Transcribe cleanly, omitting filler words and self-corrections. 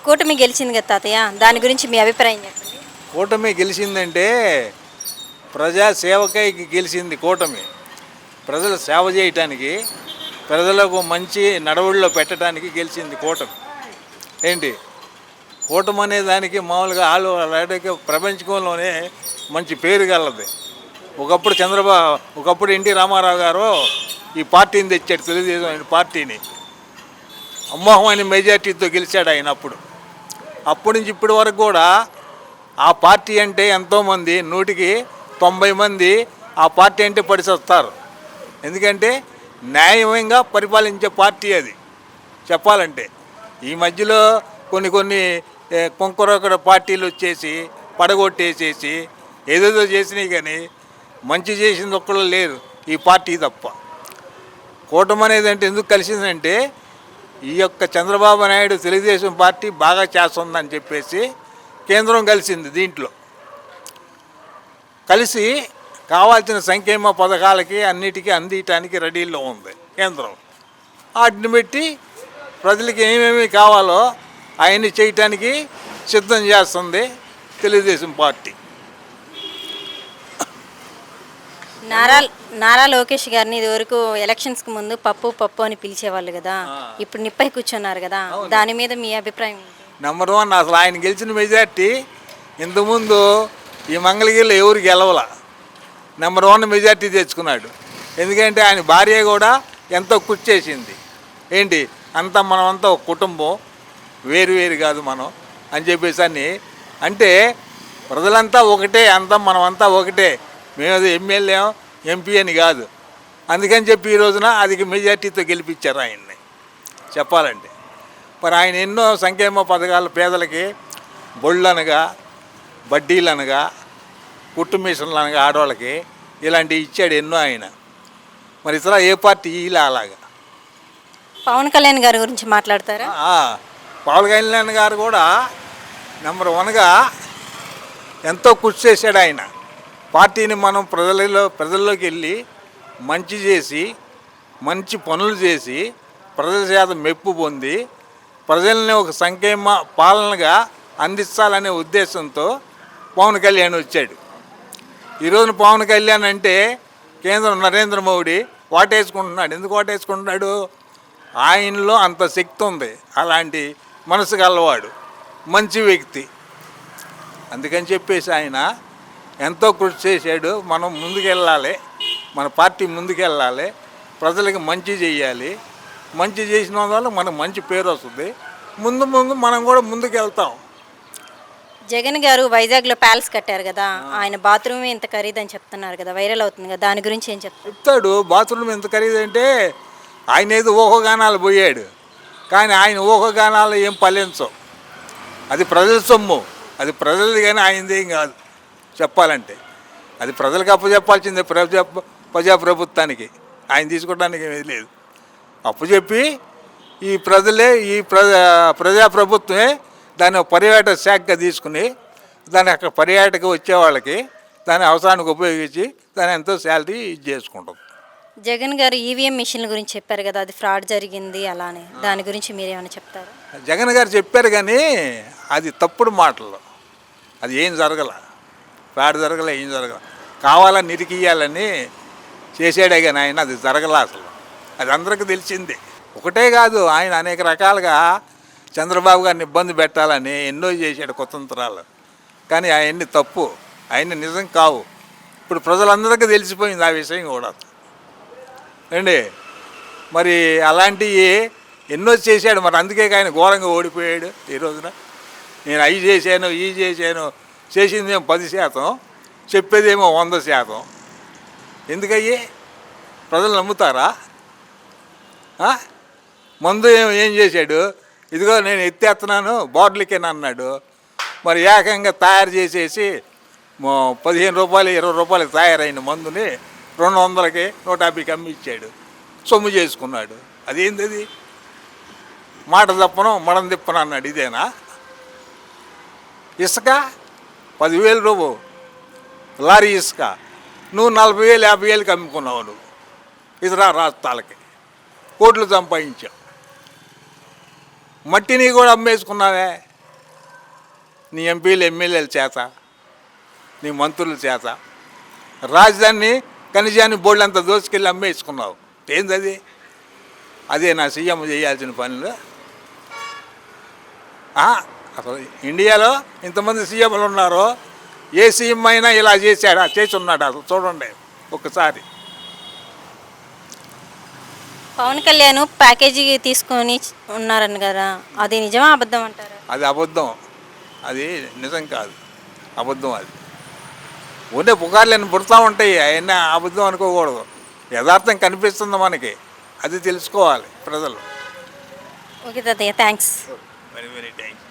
కూటమి గెలిచింది కదా తాతయ్య, దాని గురించి మీ అభిప్రాయం చెప్పండి. కూటమి గెలిచిందంటే ప్రజా సేవకై గెలిచింది కూటమి. ప్రజలు సేవ చేయటానికి, ప్రజలకు మంచి నడవడిలో పెట్టడానికి గెలిచింది కూటమి. ఏంటి కూటమి అనే దానికి మామూలుగా ప్రపంచంలోనే మంచి పేరు గలది. ఒకప్పుడు ఎన్టీ రామారావు గారు ఈ పార్టీని తెచ్చాడు, తెలుగుదేశం అనే పార్టీని. అమోఘమైన మెజార్టీతో గెలిచాడు ఆయన. అప్పటి నుంచి ఇప్పటి వరకు కూడా ఆ పార్టీ అంటే ఎంతోమంది 100కి 90 మంది ఆ పార్టీ అంటే పడిసొస్తారు. ఎందుకంటే న్యాయంగా పరిపాలించే పార్టీ అది చెప్పాలంటే. ఈ మధ్యలో కొన్ని కొంకరొకడ పార్టీలు వచ్చేసి పడగొట్టేసేసి ఏదేదో చేసినాయి, కానీ మంచి చేసింది ఒక్కళ్ళు లేరు ఈ పార్టీ తప్ప. కూటమి అనేది అంటే ఎందుకు కలిసిందంటే ఈ యొక్క చంద్రబాబు నాయుడు తెలుగుదేశం పార్టీ బాగా చేస్తుందని చెప్పేసి కేంద్రం కలిసింది. దీంట్లో కలిసి కావాల్సిన సంక్షేమ పథకాలకి అన్నిటికీ అందించడానికి రెడీలో ఉంది కేంద్రం. వాటిని పెట్టి ప్రజలకి ఏమేమి కావాలో అవన్నీ చేయటానికి సిద్ధం చేస్తుంది తెలుగుదేశం పార్టీ. నారా లోకేష్ గారిని ఇదివరకు ఎలక్షన్స్కి ముందు పప్పు అని పిలిచేవాళ్ళు కదా, ఇప్పుడు నిప్పై కూర్చున్నారు కదా, దాని మీద మీ అభిప్రాయం? నెంబర్ 1 అసలు ఆయన గెలిచిన మెజార్టీ ఇంతకుముందు ఈ మంగళగిరిలో ఎవరు గెలవాల. నెంబర్ 1 మెజార్టీ తెచ్చుకున్నాడు. ఎందుకంటే ఆయన భార్య కూడా ఎంతో కృషి చేసింది. ఏంటి అంతా మనమంతా ఒక కుటుంబం, వేరు కాదు మనం అని చెప్పేసి అని అంటే ప్రజలంతా ఒకటే, మనమంతా ఒకటే, మేము ఎమ్మెల్యే ఎంపీ అని కాదు. అందుకని చెప్పి ఈ రోజున అధిక మెజార్టీతో గెలిపించారు ఆయన్ని చెప్పాలంటే. మరి ఆయన ఎన్నో సంక్షేమ పథకాలు పేదలకి, బొళ్ళు అనగా, బడ్డీలు అనగా, కుట్టు మిషన్లు అనగా ఆడవాళ్ళకి ఇలాంటివి ఇచ్చాడు ఎన్నో ఆయన. మరి ఇతర ఏ పార్టీ ఇలా అలాగా. పవన్ కళ్యాణ్ గారి గురించి మాట్లాడతారా? పవన్ కళ్యాణ్ గారు కూడా నెంబర్ 1గా ఎంతో కృషి చేశాడు ఆయన. పార్టీని మనం ప్రజల్లోకి వెళ్ళి మంచి చేసి, మంచి పనులు చేసి, ప్రజల చేత మెప్పు పొంది, ప్రజల్ని ఒక సంక్షేమ పాలనగా అందించాలనే ఉద్దేశంతో పవన్ కళ్యాణ్ వచ్చాడు. ఈరోజున పవన్ కళ్యాణ్ అంటే కేంద్రం నరేంద్ర మోడీ వాటేసుకుంటున్నాడు. ఎందుకు వాటేసుకుంటున్నాడు? ఆయనలో అంత శక్తి ఉంది, అలాంటి మనసు గలవాడు, మంచి వ్యక్తి. అందుకని చెప్పేసి ఆయన ఎంతో కృషి చేశాడు. మనం ముందుకెళ్ళాలి, మన పార్టీ ముందుకెళ్ళాలి, ప్రజలకు మంచి చేయాలి. మంచి చేసిన వల్ల మనకు మంచి పేరు వస్తుంది. ముందు మనం కూడా ముందుకెళ్తాం. జగన్ గారు వైజాగ్లో ప్యాలెస్ కట్టారు కదా, ఆయన బాత్రూమ్ ఎంత ఖరీదని చెప్తున్నారు కదా, వైరల్ అవుతుంది కదా, దాని గురించి ఏం చెప్తాడు? బాత్రూమ్ ఎంత ఖరీదంటే ఆయన ఏదో ఊహగానాలు పోయాడు, కానీ ఆయన ఊహగానాలు ఏం ఫలించవు. అది ప్రజల సొమ్ము, అది ప్రజలది, కానీ ఆయనదేం కాదు చెప్పాలంటే. అది ప్రజలకు అప్పచెప్పాల్సిందే, ప్రజాప్రభుత్వానికి. ఆయన తీసుకోవడానికి ఏమీ లేదు. అప్పచెప్పి ఈ ప్రజలే, ఈ ప్రజాప్రభుత్వమే దాన్ని పర్యాటక శాఖగా తీసుకుని దాన్ని అక్కడ పర్యాటక వచ్చే వాళ్ళకి దాని అవసరానికి ఉపయోగించి దాని ఎంతో శాలరీ చేసుకుంటుంది. జగన్ గారు ఈవీఎం మిషన్ల గురించి చెప్పారు కదా, అది ఫ్రాడ్ జరిగింది అలానే, దాని గురించి మీరేమైనా చెప్తారా? జగన్ గారు చెప్పారు, కానీ అది తప్పుడు మాటలు. అది ఏం జరగల, ఫ్రాడ్ జరగలే, ఏం జరగల. కావాలని నిరికియాలని చేసాడే కానీ ఆయన అది జరగల అసలు. అది అందరికీ తెలిసిందే. ఒకటే కాదు, ఆయన అనేక రకాలుగా చంద్రబాబు గారిని ఇబ్బంది పెట్టాలని ఎన్నో చేశాడు కుతంత్రాలు, కానీ అవన్నీ తప్పు, అవన్నీ నిజం కావు. ఇప్పుడు ప్రజలందరికీ తెలిసిపోయింది ఆ విషయం కూడా అండి. మరి అలాంటివి ఎన్నో చేశాడు. మరి అందుకే ఆయన ఘోరంగా ఓడిపోయాడు ఈ రోజున. నేను అవి చేశాను, ఈ చేశాను, చేసిందేమో 10%, చెప్పేదేమో 100%. ఎందుకయ్యి ప్రజలు నమ్ముతారా? మందు ఏం చేశాడు? ఇదిగో నేను ఎత్తేస్తున్నాను బాటిల్కేనా అన్నాడు. మరి ఏకంగా తయారు చేసేసి 15 రూపాయలు 20 రూపాయలకి తయారైన మందుని 200కి 150కి అమ్మి ఇచ్చాడు, సొమ్ము చేసుకున్నాడు. అదేంది? మాట తప్పను మడం తిప్పను అన్నాడు. ఇదేనా? ఇసుక 10,000 రూపాయలు లారీ ఇసుక, నువ్వు 40,000 50,000కి అమ్ముకున్నావు. నువ్వు ఇతర రాష్ట్రాలకి కోట్లు సంపాదించావు. మట్టిని కూడా అమ్మేసుకున్నావే. నీ ఎంపీలు ఎమ్మెల్యేల చేత, నీ మంత్రుల చేత రాజధానిని ఖనిజాన్ని బోర్డులంతా దోచుకెళ్ళి అమ్మేసుకున్నావు. ఏందది? అదే నా సీఎం చేయాల్సిన పనులు. అసలు ఇండియాలో ఇంతమంది సీఎంలు ఉన్నారో ఏ సీఎం అయినా ఇలా చేశాడా? చేసి ఉన్నాడు. అసలు చూడండి ఒకసారి. పవన్ కళ్యాణ్ ప్యాకేజీ తీసుకొని ఉన్నారని కదా, అది నిజమా అబద్ధం అంటారా? అది అబద్ధం, అది నిజం కాదు, అబద్ధం. అది ఉండే పుకార్లు పుడతా ఉంటాయి, అవన్నీ అబద్ధం అనుకోకూడదు. యథార్థం కనిపిస్తుంది మనకి, అది తెలుసుకోవాలి ప్రజలు. ఓకే తాతయ్య, థ్యాంక్స్. Very very thanks.